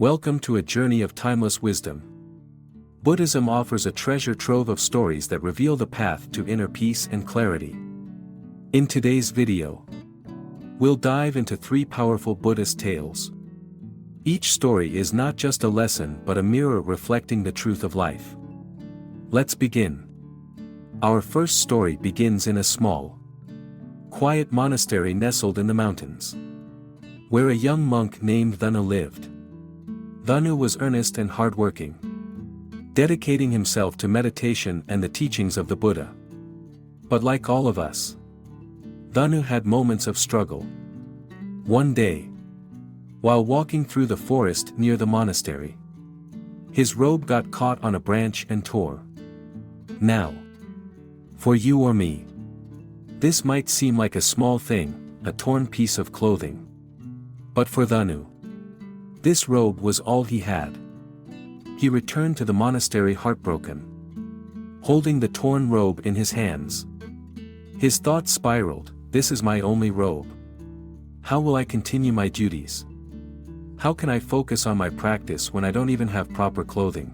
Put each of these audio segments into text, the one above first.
Welcome to a journey of timeless wisdom. Buddhism offers a treasure trove of stories that reveal the path to inner peace and clarity. In today's video, we'll dive into 3 powerful Buddhist tales. Each story is not just a lesson but a mirror reflecting the truth of life. Let's begin. Our first story begins in a small, quiet monastery nestled in the mountains, where a young monk named Thanu lived. Thanu was earnest and hardworking, dedicating himself to meditation and the teachings of the Buddha. But like all of us, Thanu had moments of struggle. One day, while walking through the forest near the monastery, his robe got caught on a branch and tore. Now, for you or me, this might seem like a small thing, a torn piece of clothing. But for Thanu, this robe was all he had. He returned to the monastery heartbroken, holding the torn robe in his hands. His thoughts spiraled, "This is my only robe. How will I continue my duties? How can I focus on my practice when I don't even have proper clothing?"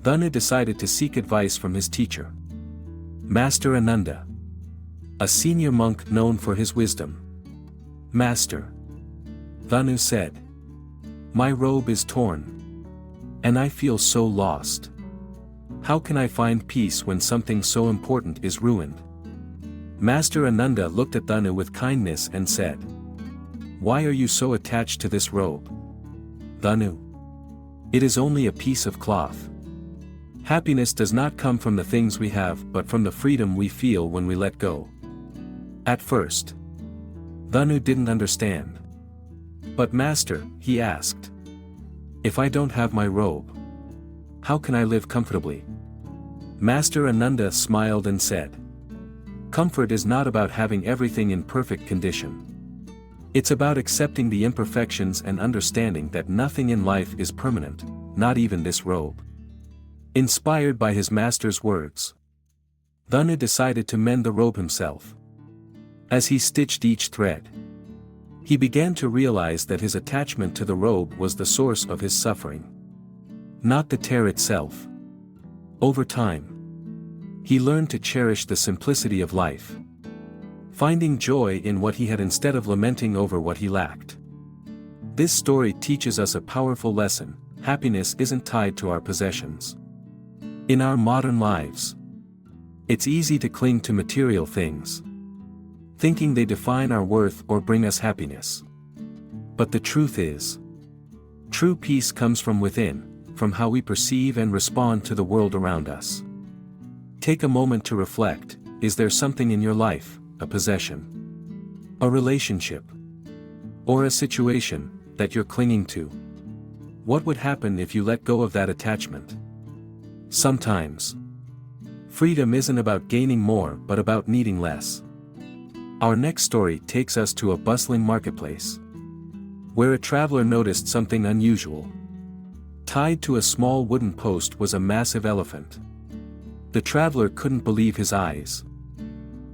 Thanu decided to seek advice from his teacher, Master Ananda, a senior monk known for his wisdom. "Master," Thanu said, "my robe is torn, and I feel so lost. How can I find peace when something so important is ruined?" Master Ananda looked at Thanu with kindness and said, "Why are you so attached to this robe? Thanu, it is only a piece of cloth. Happiness does not come from the things we have but from the freedom we feel when we let go." At first, Thanu didn't understand. "But Master," he asked, "if I don't have my robe, how can I live comfortably?" Master Ananda smiled and said, "Comfort is not about having everything in perfect condition. It's about accepting the imperfections and understanding that nothing in life is permanent, not even this robe." Inspired by his master's words, Thanu decided to mend the robe himself. As he stitched each thread, he began to realize that his attachment to the robe was the source of his suffering, not the tear itself. Over time, he learned to cherish the simplicity of life, finding joy in what he had instead of lamenting over what he lacked. This story teaches us a powerful lesson: happiness isn't tied to our possessions. In our modern lives, it's easy to cling to material things, thinking they define our worth or bring us happiness. But the truth is, true peace comes from within, from how we perceive and respond to the world around us. Take a moment to reflect: is there something in your life, a possession, a relationship, or a situation, that you're clinging to? What would happen if you let go of that attachment? Sometimes, freedom isn't about gaining more but about needing less. Our next story takes us to a bustling marketplace, where a traveler noticed something unusual. Tied to a small wooden post was a massive elephant. The traveler couldn't believe his eyes.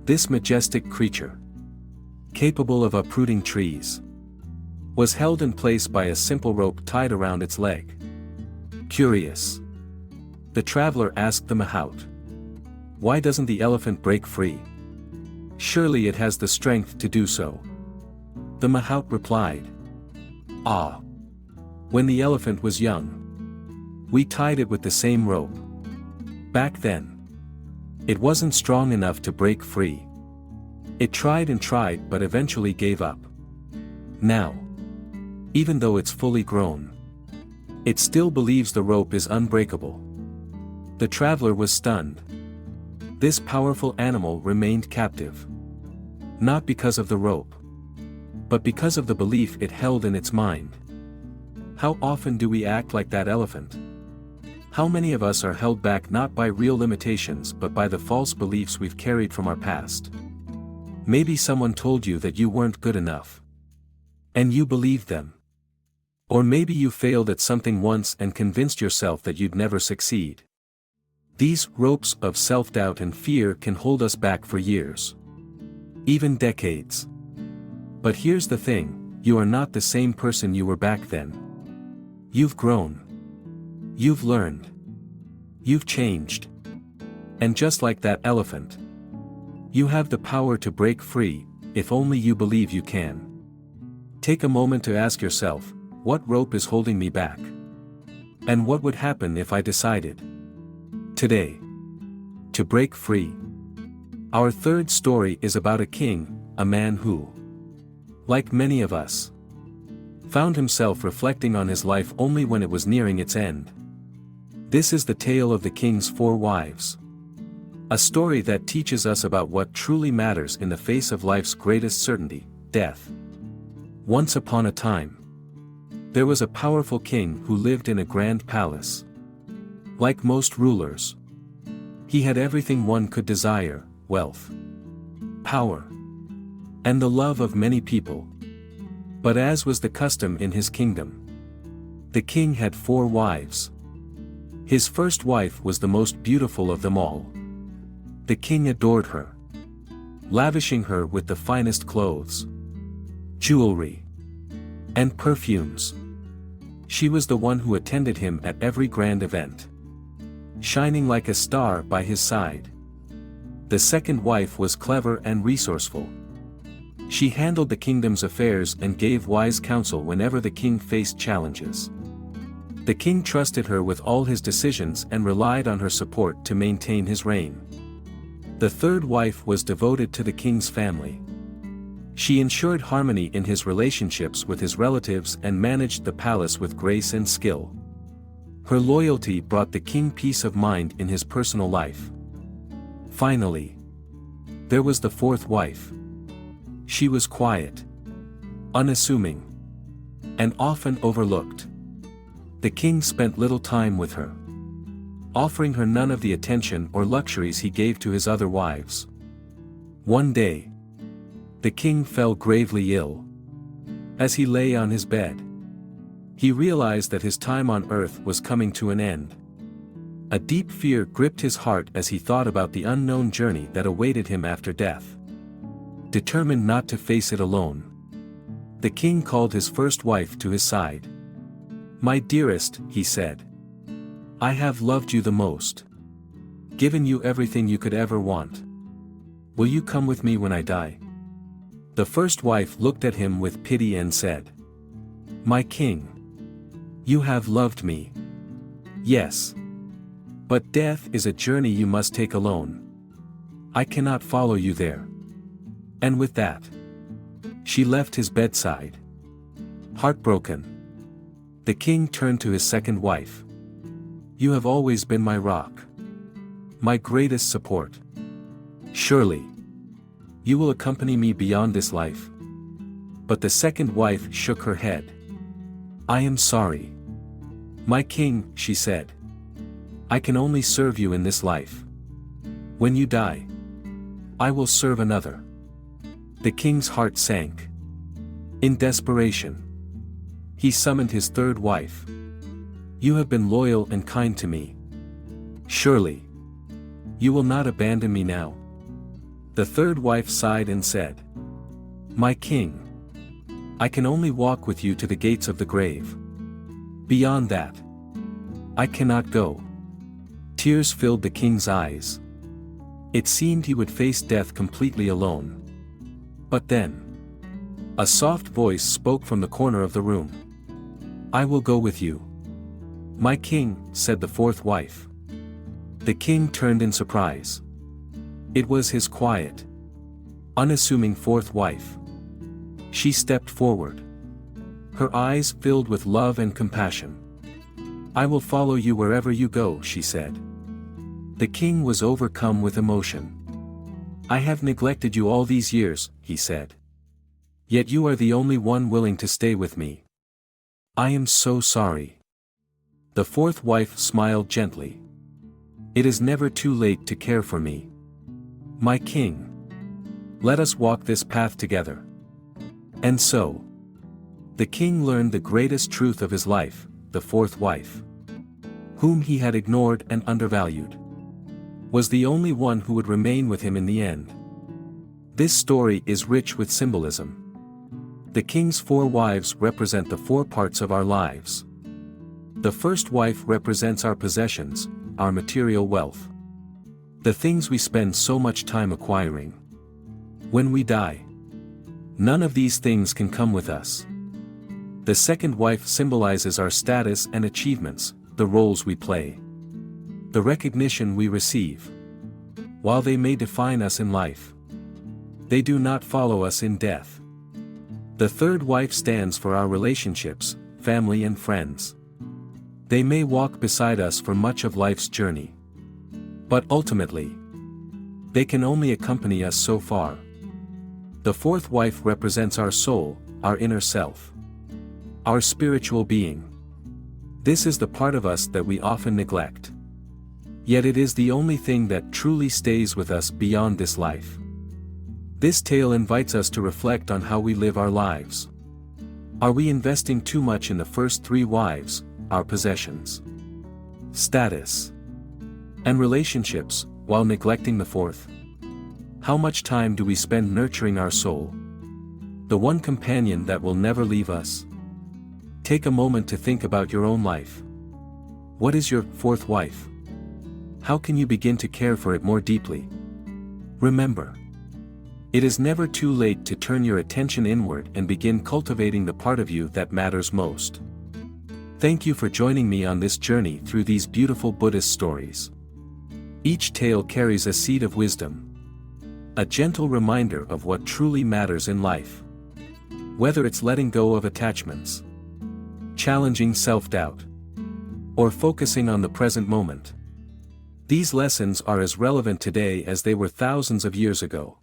This majestic creature, capable of uprooting trees, was held in place by a simple rope tied around its leg. Curious, the traveler asked the mahout, "Why doesn't the elephant break free? Surely it has the strength to do so." The mahout replied, "Ah, when the elephant was young, we tied it with the same rope. Back then, it wasn't strong enough to break free. It tried and tried but eventually gave up. Now, even though it's fully grown, it still believes the rope is unbreakable." The traveler was stunned. This powerful animal remained captive, not because of the rope, but because of the belief it held in its mind. How often do we act like that elephant? How many of us are held back not by real limitations but by the false beliefs we've carried from our past? Maybe someone told you that you weren't good enough, and you believed them. Or maybe you failed at something once and convinced yourself that you'd never succeed. These ropes of self-doubt and fear can hold us back for years, even decades. But here's the thing: you are not the same person you were back then. You've grown. You've learned. You've changed. And just like that elephant, you have the power to break free, if only you believe you can. Take a moment to ask yourself, what rope is holding me back? And what would happen if I decided today to break free? Our third story is about a king, a man who, like many of us, found himself reflecting on his life only when it was nearing its end. This is the tale of the king's 4 wives. A story that teaches us about what truly matters in the face of life's greatest certainty, death. Once upon a time, there was a powerful king who lived in a grand palace. Like most rulers, he had everything one could desire: wealth, power, and the love of many people. But as was the custom in his kingdom, the king had 4 wives. His first wife was the most beautiful of them all. The king adored her, lavishing her with the finest clothes, jewelry, and perfumes. She was the one who attended him at every grand event, shining like a star by his side. The second wife was clever and resourceful. She handled the kingdom's affairs and gave wise counsel whenever the king faced challenges. The king trusted her with all his decisions and relied on her support to maintain his reign. The third wife was devoted to the king's family. She ensured harmony in his relationships with his relatives and managed the palace with grace and skill. Her loyalty brought the king peace of mind in his personal life. Finally, there was the fourth wife. She was quiet, unassuming, and often overlooked. The king spent little time with her, offering her none of the attention or luxuries he gave to his other wives. One day, the king fell gravely ill. As he lay on his bed, he realized that his time on earth was coming to an end. A deep fear gripped his heart as he thought about the unknown journey that awaited him after death. Determined not to face it alone, the king called his first wife to his side. "My dearest," he said, "I have loved you the most, given you everything you could ever want. Will you come with me when I die?" The first wife looked at him with pity and said, "My king, you have loved me. Yes. But death is a journey you must take alone. I cannot follow you there." And with that, she left his bedside. Heartbroken, the king turned to his second wife. "You have always been my rock, my greatest support. Surely, you will accompany me beyond this life." But the second wife shook her head. "I am sorry. My king," she said, "I can only serve you in this life. When you die, I will serve another." The king's heart sank. In desperation, he summoned his third wife. "You have been loyal and kind to me. Surely, you will not abandon me now." The third wife sighed and said, "My king, I can only walk with you to the gates of the grave. Beyond that, I cannot go." Tears filled the king's eyes. It seemed he would face death completely alone. But then, a soft voice spoke from the corner of the room. "I will go with you, my king," said the fourth wife. The king turned in surprise. It was his quiet, unassuming fourth wife. She stepped forward, her eyes filled with love and compassion. "I will follow you wherever you go," she said. The king was overcome with emotion. "I have neglected you all these years," he said. "Yet you are the only one willing to stay with me. I am so sorry." The fourth wife smiled gently. "It is never too late to care for me, my king. Let us walk this path together." And so, the king learned the greatest truth of his life: the fourth wife, whom he had ignored and undervalued, was the only one who would remain with him in the end. This story is rich with symbolism. The king's 4 wives represent the 4 parts of our lives. The first wife represents our possessions, our material wealth. The things we spend so much time acquiring. When we die, none of these things can come with us. The second wife symbolizes our status and achievements, the roles we play, the recognition we receive. While they may define us in life, they do not follow us in death. The third wife stands for our relationships, family and friends. They may walk beside us for much of life's journey, but ultimately, they can only accompany us so far. The fourth wife represents our soul, our inner self, our spiritual being. This is the part of us that we often neglect. Yet it is the only thing that truly stays with us beyond this life. This tale invites us to reflect on how we live our lives. Are we investing too much in the first three wives, our possessions, status, and relationships, while neglecting the fourth? How much time do we spend nurturing our soul, the one companion that will never leave us? Take a moment to think about your own life. What is your fourth wife? How can you begin to care for it more deeply? Remember, it is never too late to turn your attention inward and begin cultivating the part of you that matters most. Thank you for joining me on this journey through these beautiful Buddhist stories. Each tale carries a seed of wisdom, a gentle reminder of what truly matters in life. Whether it's letting go of attachments, challenging self-doubt, or focusing on the present moment, these lessons are as relevant today as they were thousands of years ago.